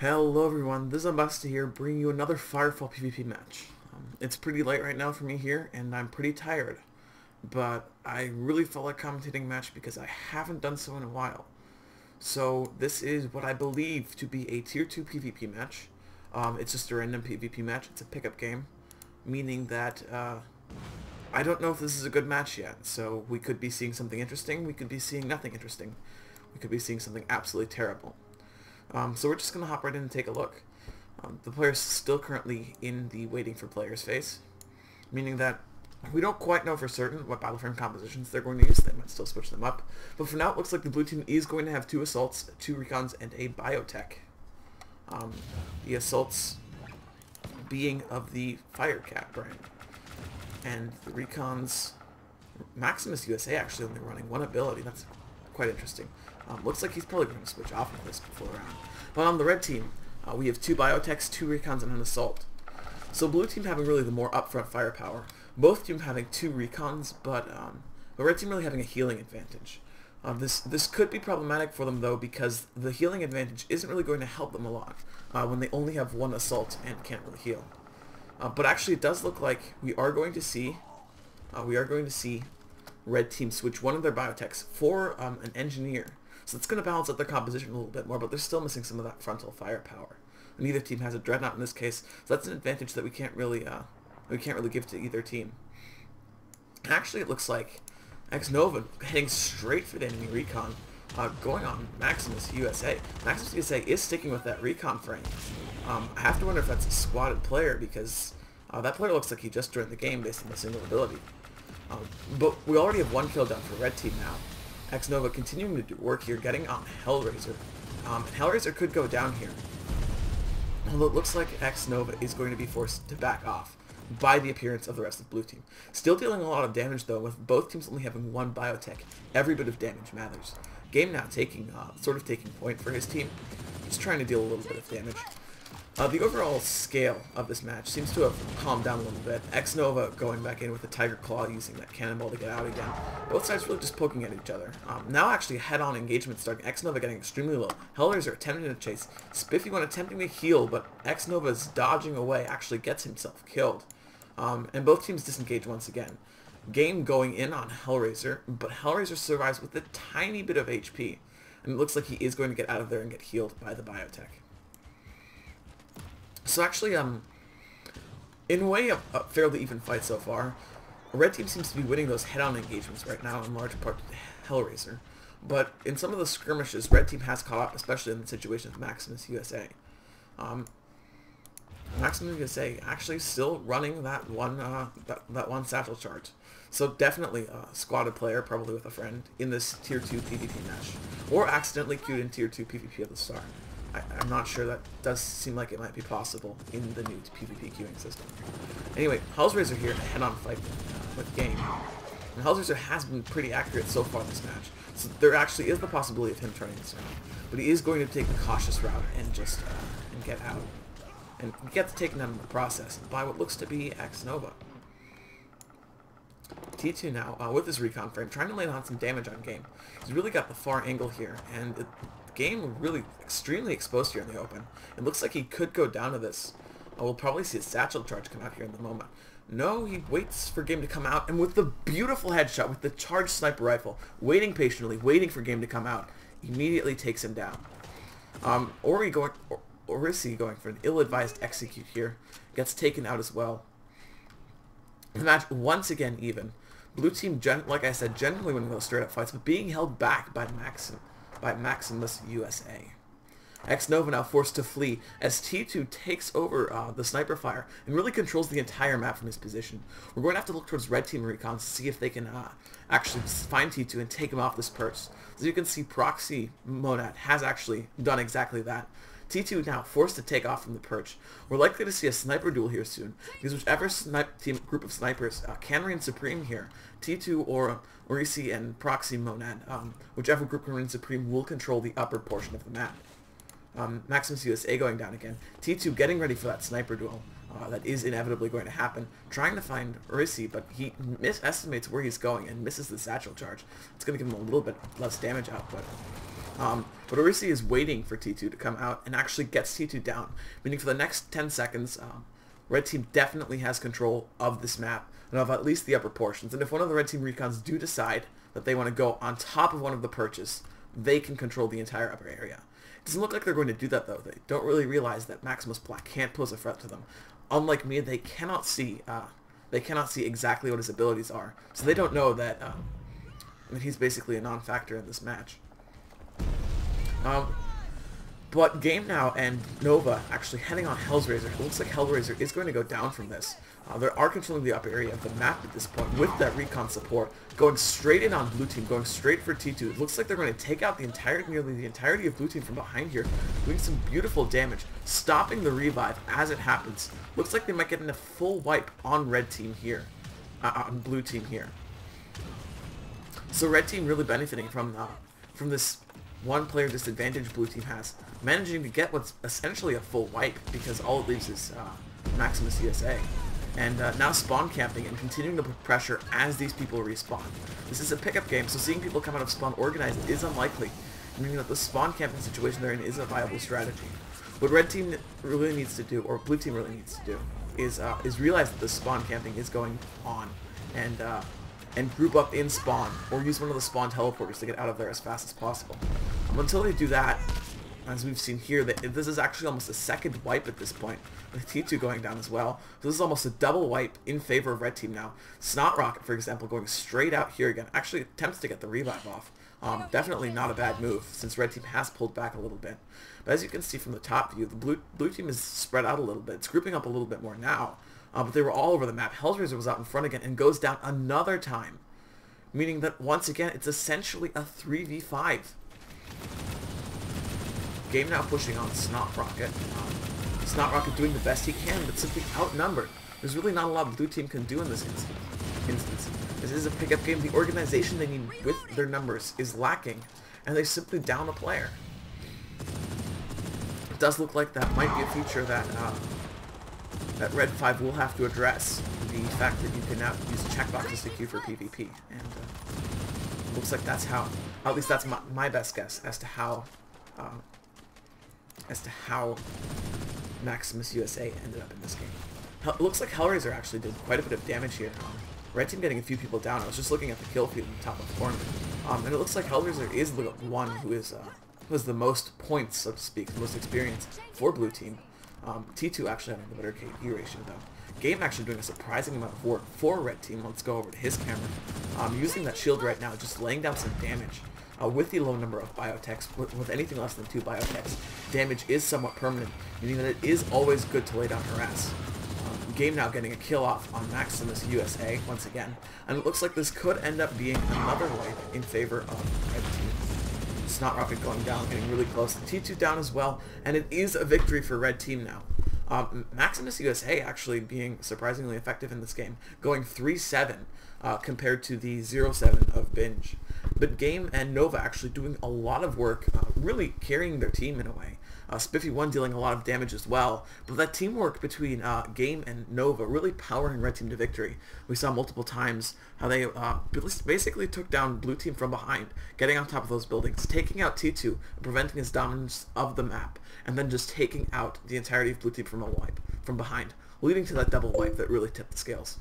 Hello everyone, TheSambasti here, bringing you another FireFall PvP match. It's pretty late right now for me here, and I'm pretty tired. But I really felt like commentating a match because I haven't done so in a while. So this is what I believe to be a Tier 2 PvP match. It's just a random PvP match, it's a pickup game. Meaning that I don't know if this is a good match yet. So we could be seeing something interesting, we could be seeing nothing interesting. We could be seeing something absolutely terrible. So we're just going to hop right in and take a look. The player's still currently in the waiting for players phase, meaning that we don't quite know for certain what battle frame compositions they're going to use. They might still switch them up. But for now, it looks like the blue team is going to have 2 assaults, 2 recons, and a biotech. The assaults being of the Firecat brand. And the recons, MaximusUSA actually only running 1 ability. That's quite interesting. Looks like he's probably going to switch off of this before round. But on the red team, we have 2 biotechs, 2 recons, and an assault. So blue team having really the more upfront firepower. Both team having 2 recons, but the red team really having a healing advantage. This could be problematic for them though, because the healing advantage isn't really going to help them a lot when they only have 1 assault and can't really heal. But actually, it does look like we are going to see red team switch 1 of their biotechs for an engineer. So it's going to balance out their composition a little bit more, but they're still missing some of that frontal firepower. Neither team has a dreadnought in this case, so that's an advantage that we can't really give to either team. Actually, it looks like X-Nova heading straight for the enemy recon, going on MaximusUSA. MaximusUSA is sticking with that recon frame. I have to wonder if that's a squatted player, because that player looks like he just joined the game based on a single ability. But we already have 1 kill done for red team now. X-Nova continuing to do work here, getting on Hellraiser. Hellraiser could go down here. Although it looks like X-Nova is going to be forced to back off by the appearance of the rest of blue team. Still dealing a lot of damage though, with both teams only having 1 biotech. Every bit of damage matters. Game now taking sort of taking point for his team. Just trying to deal a little bit of damage. The overall scale of this match seems to have calmed down a little bit. X-Nova going back in with the Tiger Claw, using that cannonball to get out again. Both sides really just poking at each other. Now actually head-on engagement starting. X-Nova getting extremely low. Hellraiser attempting to chase. Spiffy one attempting to heal, but X-Nova's dodging away actually gets himself killed. And both teams disengage once again. Game going in on Hellraiser, but Hellraiser survives with a tiny bit of HP. And it looks like he is going to get out of there and get healed by the biotech. So actually, in a way, a fairly even fight so far. Red team seems to be winning those head-on engagements right now, in large part to Hellraiser. But in some of the skirmishes, red team has caught up, especially in the situation of MaximusUSA. MaximusUSA actually still running that one satchel charge. So definitely a squatted player, probably with a friend, in this Tier 2 PvP match. Or accidentally queued in Tier 2 PvP at the start. I'm not sure. That does seem like it might be possible in the new PvP queuing system. Anyway, Hellraiser here in a head-on fight with Game. And Hellraiser has been pretty accurate so far this match, so there actually is the possibility of him turning this around. But he is going to take the cautious route and just and get out. And gets taken out in the process by what looks to be X-Nova. T2 now, with his recon frame, trying to lay down some damage on Game. He's really got the far angle here, and the Game really extremely exposed here in the open. It looks like he could go down to this. We'll probably see a satchel charge come out here in the moment. No, he waits for Game to come out, and with the beautiful headshot, with the charged sniper rifle, waiting patiently, waiting for Game to come out, immediately takes him down. Or is he going for an ill-advised execute here? Gets taken out as well. The match once again even. Blue team, like I said, generally winning those straight-up fights, but being held back by MaximusUSA. X-Nova now forced to flee as T2 takes over the sniper fire and really controls the entire map from his position. We're going to have to look towards red team recons to see if they can actually find T2 and take him off this perch. As you can see, Proxy Monad has actually done exactly that. T2 now forced to take off from the perch. We're likely to see a sniper duel here soon, because whichever group of snipers can reign supreme here, T2 or Orisi and Proxy Monad, whichever group can reign supreme will control the upper portion of the map. MaximusUSA going down again. T2 getting ready for that sniper duel that is inevitably going to happen, trying to find Orisi, but he misestimates where he's going and misses the satchel charge. It's going to give him a little bit less damage output. But Orisi is waiting for T2 to come out and actually gets T2 down, meaning for the next 10 seconds, red team definitely has control of this map and of at least the upper portions. And if one of the red team recons do decide that they want to go on top of one of the perches, they can control the entire upper area. It doesn't look like they're going to do that though. They don't really realize that Maximus Black can't pose a threat to them. Unlike me, they cannot see exactly what his abilities are, so they don't know that he's basically a non-factor in this match. But Game Now and Nova actually heading on Hellraiser. It looks like Hellraiser is going to go down from this. They are controlling the upper area of the map at this point with that recon support, going straight in on blue team, going straight for T2. It looks like they're going to take out nearly the entirety of blue team from behind here, doing some beautiful damage, stopping the revive as it happens. Looks like they might get in a full wipe on red team here, on blue team here. So red team really benefiting from this one player disadvantage blue team has, managing to get what's essentially a full wipe because all it leaves is MaximusUSA. And now spawn camping and continuing to put pressure as these people respawn. This is a pickup game, so seeing people come out of spawn organized is unlikely, meaning that the spawn camping situation they're in is a viable strategy. What red team really needs to do, or blue team really needs to do, is realize that the spawn camping is going on, and group up in spawn, or use one of the spawn teleporters to get out of there as fast as possible. Until they do that, as we've seen here, this is actually almost a second wipe at this point, with T2 going down as well. So this is almost a double wipe in favor of red team now. Snot Rocket, for example, going straight out here again, actually attempts to get the revive off. Definitely not a bad move, since red team has pulled back a little bit. But as you can see from the top view, the blue team is spread out a little bit. It's grouping up a little bit more now. But they were all over the map. Hellraiser was out in front again and goes down another time, meaning that once again it's essentially a 3v5. Game Now pushing on Snot Rocket. Snot Rocket doing the best he can, but simply outnumbered. There's really not a lot blue team can do in this instance. This is a pickup game. The organization they need with their numbers is lacking, and they simply down a player. It does look like that might be a feature that that Red 5 will have to address, the fact that you can now use checkboxes to queue for PvP, and looks like that's how, at least that's my best guess as to how MaximusUSA ended up in this game. It looks like Hellraiser actually did quite a bit of damage here. Red team getting a few people down. I was just looking at the kill feed in the top of the corner, and it looks like Hellraiser is the one who has the most points, so to speak, the most experience for blue team. T2 actually having the better KD ratio though. Game actually doing a surprising amount of work for red team. Let's go over to his camera. Using that shield right now, just laying down some damage. With the low number of biotechs, with anything less than 2 biotechs, damage is somewhat permanent, meaning that it is always good to lay down harass. Game Now getting a kill off on MaximusUSA once again, and it looks like this could end up being another wipe in favor of red team. Snot Rocket going down, getting really close. The T2 down as well, and it is a victory for red team now. MaximusUSA actually being surprisingly effective in this game, going 3-7 compared to the 0-7 of Binge. But Game and Nova actually doing a lot of work, really carrying their team in a way. Spiffy1 dealing a lot of damage as well, but that teamwork between Game and Nova really powering red team to victory. We saw multiple times how they basically took down blue team from behind, getting on top of those buildings, taking out T2, preventing his dominance of the map, and then just taking out the entirety of blue team from a wipe from behind, leading to that double wipe that really tipped the scales.